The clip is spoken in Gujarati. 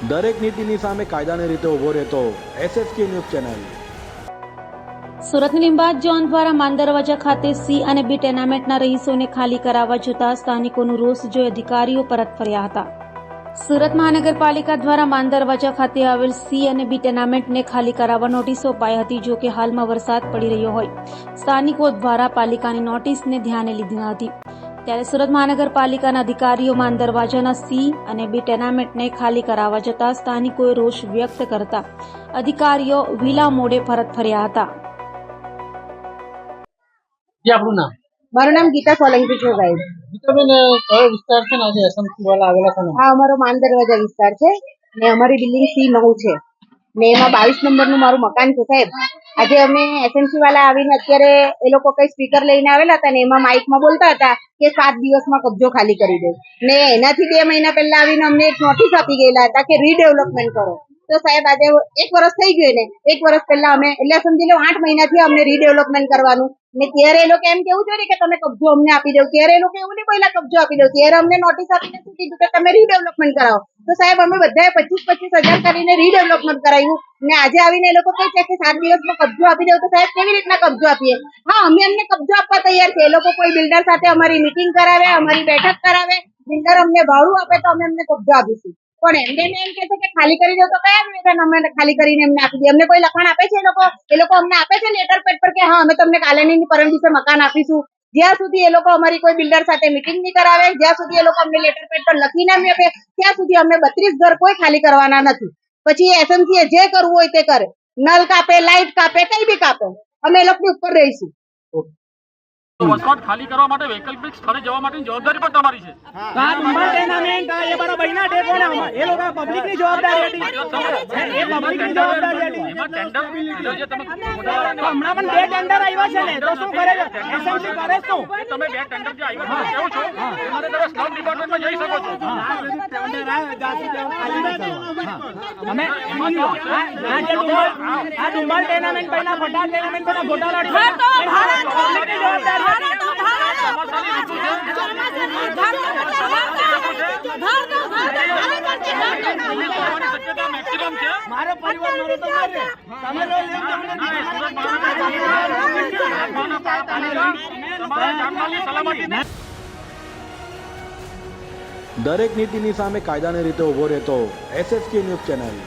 દરેક નીતિની સામે કાયદાની રીતે ઊભો રહેતો SSK ન્યૂઝ ચેનલ। સુરતની લીંબાયત ઝોન દ્વારા માંદરવાજા ખાતે સી અને બી ટેનામેન્ટના રહીશોને ખાલી કરાવવા જતા સ્થાનિકોનો રોષ જોઈ અધિકારીઓ પરત ફર્યા હતા। સુરત મહાનગરપાલિકા દ્વારા માંદરવાજા ખાતે આવેલ સી અને બી ટેનામેન્ટને ખાલી કરાવવા નોટિસો અપાઈ હતી। જો કે હાલમાં વરસાદ પડી રહ્યો હોય સ્થાનિકો દ્વારા પાલિકાની નોટિસને ધ્યાને લીધી ન હતી, ત્યારે સુરત મહાનગરપાલિકાના અધિકારીઓ માંદરવાજાના સી અને બી ટેનામેન્ટને ખાલી કરાવવા જતા સ્થાનિકોએ રોષ વ્યક્ત કરતા અધિકારીઓ વિલા મોડે પરત ફર્યા હતા। આપણું નામ? મારું નામ ગીતા સોલંકી છે સાહેબ। ગીતાબેન, કયો વિસ્તાર છે ને આજે એસએમસી વાળા આવેલા છે? હા, અમારો માંદરવાજા વિસ્તાર છે ને અમારી બિલ્ડિંગ C9 છે ને એમાં 22 નંબરનું મારું મકાન છે સાહેબ। આજે અમે એસએમસી વાળા આવીને અત્યારે એ લોકો કઈ સ્પીકર લઈને આવેલા હતા ને એમાં માઇકમાં બોલતા હતા કે 7 દિવસમાં કબજો ખાલી કરી દે ને એનાથી 2 મહિના પહેલા આવીને અમને એક નોટિસ આપી ગયેલા હતા કે રીડેવલપમેન્ટ કરો। તો સાહેબ આજે 1 વર્ષ થઈ ગયું ને 1 વર્ષ પહેલા અમે એટલે સમજી લો 8 મહિનાથી અમને રીડેવલપમેન્ટ કરવાનું ને ત્યારે એ લોકો એમ કેવું જોઈએ કે તમે કબજો અમને આપી દો, ત્યારે એ લોકો એવું નહીં પહેલા કબજો આપી દો, ત્યારે અમને નોટિસ આપીને શું કીધું કે તમે રીડેવલપમેન્ટ કરાવો। તો સાહેબ અમે બધાએ 25,000 કરીને રીડેવલપમેન્ટ કરાવ્યું ને આજે આવીને એ લોકો કહે છે કે 7 દિવસમાં કબજો આપી દો। તો સાહેબ કેવી રીતના કબજો આપીએ? હા, અમે એમને કબજો આપવા તૈયાર છે। એ લોકો કોઈ બિલ્ડર સાથે અમારી મીટિંગ કરાવે, અમારી બેઠક કરાવે, બિલ્ડર અમને ભાડું આપે તો અમે એમને કબજો આપીશું, પણ એમને એમ કહે છે કે ખાલી કરી દો। તો કયા નિવેદન અમે ખાલી કરીને એમને આપી દઈએ? અમને કોઈ લખાણ આપે છે? એ લોકો અમને આપે છે લેટર પેડ પર કે હા અમે તમને કાલે ની પરમ દિવસે મકાન આપીશું? જ્યાં સુધી એ લોકો અમારી કોઈ બિલ્ડર સાથે મીટિંગ નહીં કરાવે, જ્યાં સુધી એ લોકો અમને લેટર પેડ પર લખીને નહીં આપે, ત્યાં સુધી અમે 32 ઘર કોઈ ખાલી કરવાના નથી। પછી એસએમસી જે કરવું હોય તે કરે, નલ કાપે, લાઇટ કાપે, કઈ બી કાપે, અમે એ લોકોની ઉપર રહીશું। વસવાટ ખાલી કરવા માટે વૈકલ્પિક સ્થળે જવા માટેની જવાબદારી પણ તમારી છે। આ નંબર ટેનામેન્ટ આ એ બરાબર બહીના ટેકોના એ લોકો પબ્લિકની જવાબદારી હતી, એ પબ્લિકની જવાબદારી હતી। એમાં ટેન્ડર જે તમે હમણાં પણ 2 ટેન્ડર આવ્યા છે ને, તો શું કરે એસએમસી કરે શું? તમે 2 ટેન્ડર જે આવ્યા છે કેવું છો તમારે તમે સ્લમ ડિપાર્ટમેન્ટમાં જઈ શકો છો। અમે આ જે ડુમ્બલ ટેનામેન્ટ પહેલા ફટાક ટેનામેન્ટ પહેલા ગોટાળા પબ્લિકની જવાબદારી। મારો પરિવાર મારો તો મારે તમે દરેક નીતિની સામે કાયદાની રીતે ઊભો રહેતો SSK ન્યૂઝ ચેનલ।